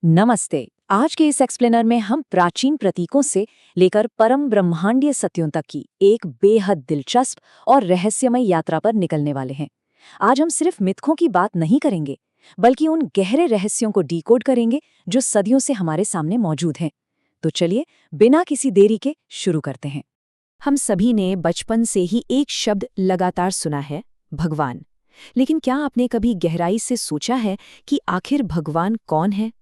नमस्ते। आज के इस एक्सप्लेनर में हम प्राचीन प्रतीकों से लेकर परम ब्रह्मांडीय सत्यों तक की एक बेहद दिलचस्प और रहस्यमय यात्रा पर निकलने वाले हैं। आज हम सिर्फ मिथकों की बात नहीं करेंगे, बल्कि उन गहरे रहस्यों को डिकोड करेंगे जो सदियों से हमारे सामने मौजूद हैं। तो चलिए, बिना किसी देरी के शुरू करते हैं। हम सभी ने बचपन से ही एक शब्द लगातार सुना है, भगवान। लेकिन क्या आपने कभी गहराई से सोचा है कि आखिर भगवान कौन है?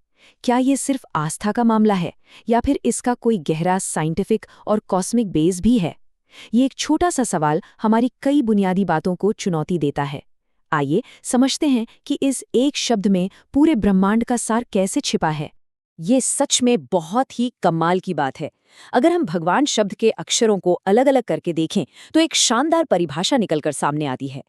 क्या ये सिर्फ आस्था का मामला है या फिर इसका कोई गहरा साइंटिफिक और कॉस्मिक बेस भी है? ये एक छोटा सा सवाल हमारी कई बुनियादी बातों को चुनौती देता है। आइए समझते हैं कि इस एक शब्द में पूरे ब्रह्मांड का सार कैसे छिपा है। ये सच में बहुत ही कमाल की बात है। अगर हम भगवान शब्द के अक्षरों को अलग अलग करके देखें तो एक शानदार परिभाषा निकलकर सामने आती है।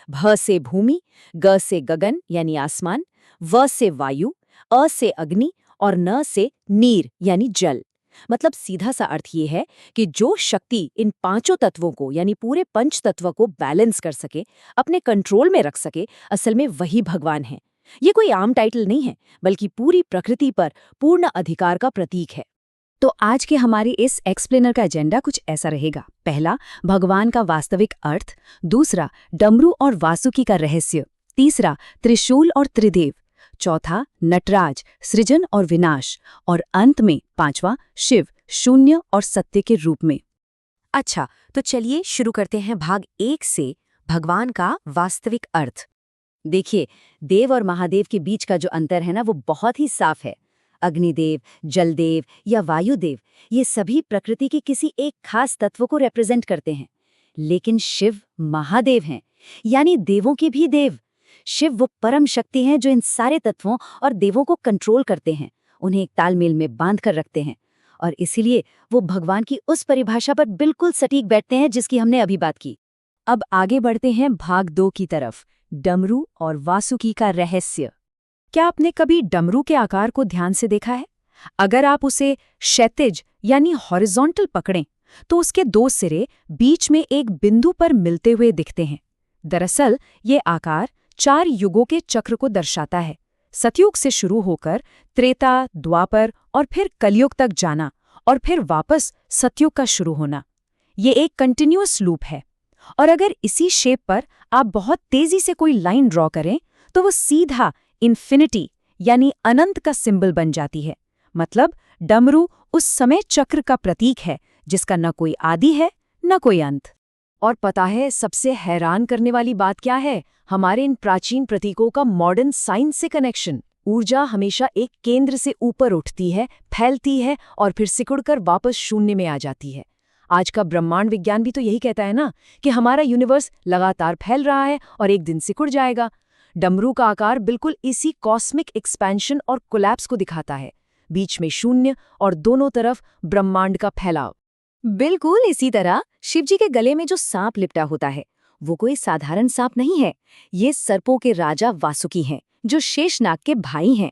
भ से भूमि, ग से गगन यानी आसमान, व से वायु, अ से अग्नि और न से नीर यानी जल। मतलब सीधा सा अर्थ ये है कि जो शक्ति इन पांचों तत्वों को यानी पूरे पंच तत्व को बैलेंस कर सके, अपने कंट्रोल में रख सके, असल में वही भगवान है। ये कोई आम टाइटल नहीं है, बल्कि पूरी प्रकृति पर पूर्ण अधिकार का प्रतीक है। तो आज के हमारे इस एक्सप्लेनर का एजेंडा कुछ ऐसा रहेगा। पहला, भगवान का वास्तविक अर्थ। दूसरा, डमरू और वासुकी का रहस्य। तीसरा, त्रिशूल और त्रिदेव। चौथा, नटराज, सृजन और विनाश। और अंत में पांचवा, शिव, शून्य और सत्य के रूप में। अच्छा, तो चलिए शुरू करते हैं भाग 1 से, भगवान का वास्तविक अर्थ। देखिए, देव और महादेव के बीच का जो अंतर है ना, वो बहुत ही साफ है। अग्निदेव, जलदेव या वायुदेव, ये सभी प्रकृति के किसी एक खास तत्व को रिप्रेजेंट करते हैं। लेकिन शिव महादेव हैं, यानी देवों के भी देव। शिव वो परम शक्ति हैं जो इन सारे तत्वों और देवों को कंट्रोल करते हैं, उन्हें एक तालमेल में बांध कर रखते हैं। और इसीलिए वो भगवान की उस परिभाषा पर बिल्कुल सटीक बैठते हैं जिसकी हमने अभी बात की। अब आगे बढ़ते हैं भाग 2 की तरफ, डमरू और वासुकी का रहस्य। क्या आपने कभी डमरू के आकार को ध्यान से देखा है? अगर आप उसे क्षैतिज यानी हॉरिजॉन्टल पकड़ें तो उसके दो सिरे बीच में एक बिंदु पर मिलते हुए दिखते हैं। दरअसल ये आकार 4 युगों के चक्र को दर्शाता है। सतयुग से शुरू होकर त्रेता, द्वापर और फिर कलयुग तक जाना, और फिर वापस सतयुग का शुरू होना। ये एक कंटिन्यूअस लूप है। और अगर इसी शेप पर आप बहुत तेजी से कोई लाइन ड्रॉ करें तो वो सीधा इन्फिनिटी यानी अनंत का सिंबल बन जाती है। मतलब डमरू उस समय चक्र का प्रतीक है जिसका न कोई आदि है न कोई अंत। और पता है सबसे हैरान करने वाली बात क्या है? हमारे इन प्राचीन प्रतीकों का मॉडर्न साइंस से कनेक्शन। ऊर्जा हमेशा एक केंद्र से ऊपर उठती है, फैलती है और फिर सिकुड़कर वापस शून्य में आ जाती है। आज का ब्रह्मांड विज्ञान भी तो यही कहता है ना, कि हमारा यूनिवर्स लगातार फैल रहा है और एक दिन सिकुड़ जाएगा। डमरू का आकार बिल्कुल इसी कॉस्मिक एक्सपेंशन और कोलैप्स को दिखाता है। बीच में शून्य और दोनों तरफ ब्रह्मांड का फैलाव। बिल्कुल इसी तरह शिवजी के गले में जो सांप लिपटा होता है, वो कोई साधारण सांप नहीं है। ये सर्पों के राजा वासुकी हैं, जो शेषनाग के भाई हैं।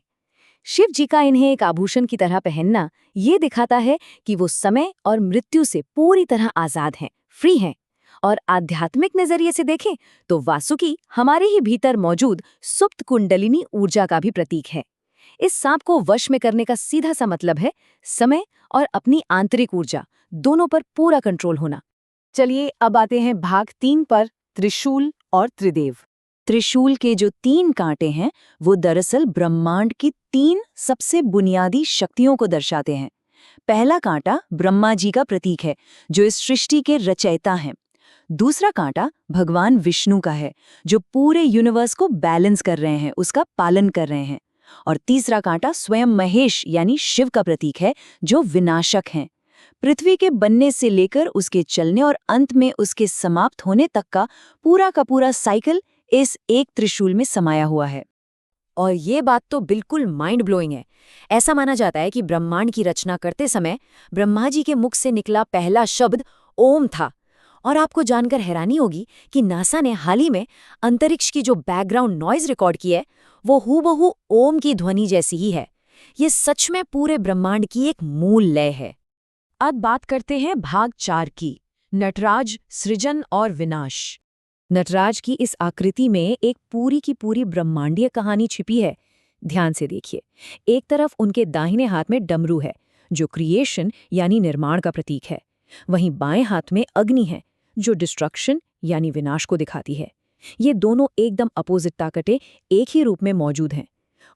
शिव जी का इन्हें एक आभूषण की तरह पहनना ये दिखाता है कि वो समय और मृत्यु से पूरी तरह आजाद हैं, फ्री हैं। और आध्यात्मिक नजरिए से देखें तो वासुकी हमारे ही भीतर मौजूद सुप्त कुंडलिनी ऊर्जा का भी प्रतीक है। इस सांप को वश में करने का सीधा सा मतलब है समय और अपनी आंतरिक ऊर्जा दोनों पर पूरा कंट्रोल होना। चलिए अब आते हैं भाग 3 पर, त्रिशूल और त्रिदेव। त्रिशूल के जो 3 कांटे हैं वो दरअसल ब्रह्मांड की 3 सबसे बुनियादी शक्तियों को दर्शाते हैं। पहला कांटा ब्रह्मा जी का प्रतीक है, जो इस सृष्टि के रचयिता हैं। दूसरा कांटा भगवान विष्णु का है, जो पूरे यूनिवर्स को बैलेंस कर रहे हैं, उसका पालन कर रहे हैं। और तीसरा कांटा स्वयं महेश यानी शिव का प्रतीक है, जो विनाशक हैं। पृथ्वी के बनने से लेकर उसके चलने और अंत में उसके समाप्त होने तक का पूरा साइकिल इस एक त्रिशूल में समाया हुआ है। और ये बात तो बिल्कुल माइंड ब्लोइंग है। ऐसा माना जाता है कि ब्रह्मांड की रचना करते समय ब्रह्मा जी के मुख से निकला पहला शब्द ओम था। और आपको जानकर हैरानी होगी कि नासा ने हाल ही में अंतरिक्ष की जो बैकग्राउंड नॉइज रिकॉर्ड की है, वो हूबहू ओम की ध्वनि जैसी ही है। ये सच में पूरे ब्रह्मांड की एक मूल लय है। अब बात करते हैं भाग 4 की, नटराज, सृजन और विनाश। नटराज की इस आकृति में एक पूरी की पूरी ब्रह्मांडीय कहानी छिपी है। ध्यान से देखिए, एक तरफ उनके दाहिने हाथ में डमरू है, जो क्रिएशन यानी निर्माण का प्रतीक है। वहीं बाएं हाथ में अग्नि है, जो डिस्ट्रक्शन यानी विनाश को दिखाती है। ये दोनों एकदम अपोजिट ताकतें एक ही रूप में मौजूद हैं।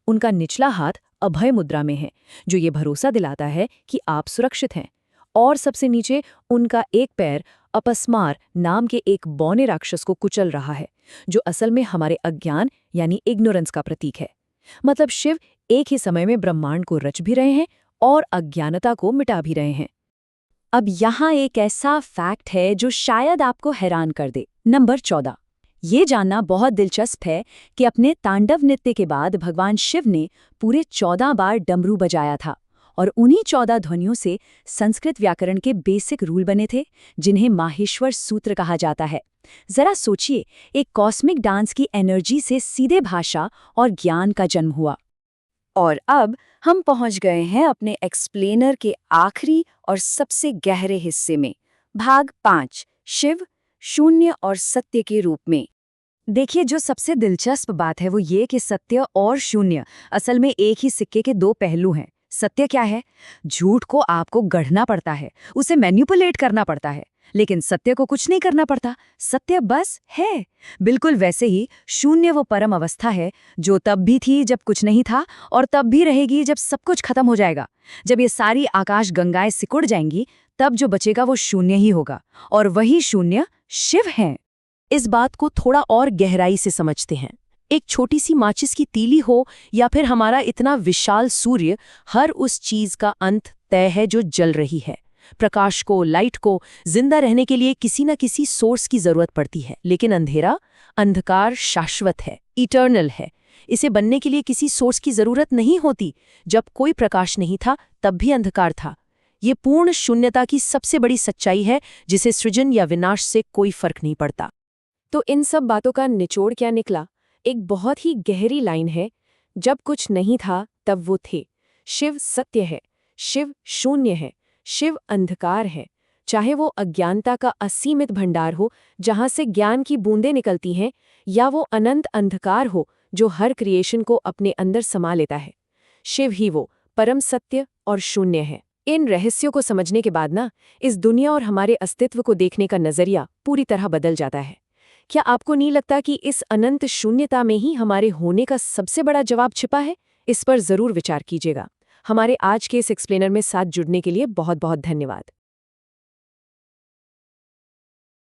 उनका निचला हाथ अभय मुद्रा में है, जो ये भरोसा दिलाता है कि आप सुरक्षित हैं। और सबसे नीचे उनका एक पैर अपस्मार नाम के एक बौने राक्षस को कुचल रहा है, जो असल में हमारे अज्ञान यानी इग्नोरेंस का प्रतीक है। मतलब शिव एक ही समय में ब्रह्मांड को रच भी रहे हैं और अज्ञानता को मिटा भी रहे हैं। अब यहाँ एक ऐसा फैक्ट है जो शायद आपको हैरान कर दे। नंबर 14। ये जानना बहुत दिलचस्प है कि अपने तांडव नृत्य के बाद भगवान शिव ने पूरे 14 बार डमरू बजाया था, और उन्हीं 14 ध्वनियों से संस्कृत व्याकरण के बेसिक रूल बने थे, जिन्हें माहेश्वर सूत्र कहा जाता है। जरा सोचिए, एक कॉस्मिक डांस की एनर्जी से सीधे भाषा और ज्ञान का जन्म हुआ। और अब हम पहुंच गए हैं अपने एक्सप्लेनर के आखिरी और सबसे गहरे हिस्से में, भाग 5, शिव, शून्य और सत्य के रूप में। देखिए, जो सबसे दिलचस्प बात है वो ये कि सत्य और शून्य असल में एक ही सिक्के के दो पहलू हैं। सत्य क्या है? झूठ को आपको गढ़ना पड़ता है, उसे मैनिपुलेट करना पड़ता है, लेकिन सत्य को कुछ नहीं करना पड़ता, सत्य बस है। बिल्कुल वैसे ही शून्य वो परम अवस्था है जो तब भी थी जब कुछ नहीं था, और तब भी रहेगी जब सब कुछ खत्म हो जाएगा। जब ये सारी आकाश गंगाएं सिकुड़ जाएंगी, तब जो बचेगा वो शून्य ही होगा, और वही शून्य शिव है। इस बात को थोड़ा और गहराई से समझते हैं। एक छोटी सी माचिस की तीली हो या फिर हमारा इतना विशाल सूर्य, हर उस चीज का अंत तय है जो जल रही है। प्रकाश को, लाइट को जिंदा रहने के लिए किसी न किसी सोर्स की जरूरत पड़ती है, लेकिन अंधकार शाश्वत है, इटर्नल है। इसे बनने के लिए किसी सोर्स की जरूरत नहीं होती। जब कोई प्रकाश नहीं था तब भी अंधकार था। ये पूर्ण शून्यता की सबसे बड़ी सच्चाई है, जिसे सृजन या विनाश से कोई फर्क नहीं पड़ता। तो इन सब बातों का निचोड़ क्या निकला? एक बहुत ही गहरी लाइन है, जब कुछ नहीं था तब वो थे। शिव सत्य है, शिव शून्य है, शिव अंधकार है। चाहे वो अज्ञानता का असीमित भंडार हो जहां से ज्ञान की बूंदें निकलती हैं, या वो अनंत अंधकार हो जो हर क्रिएशन को अपने अंदर समा लेता है, शिव ही वो परम सत्य और शून्य है। इन रहस्यों को समझने के बाद ना, इस दुनिया और हमारे अस्तित्व को देखने का नजरिया पूरी तरह बदल जाता है। क्या आपको नहीं लगता कि इस अनंत शून्यता में ही हमारे होने का सबसे बड़ा जवाब छिपा है? इस पर जरूर विचार कीजिएगा। हमारे आज के इस एक्सप्लेनर में साथ जुड़ने के लिए बहुत बहुत धन्यवाद।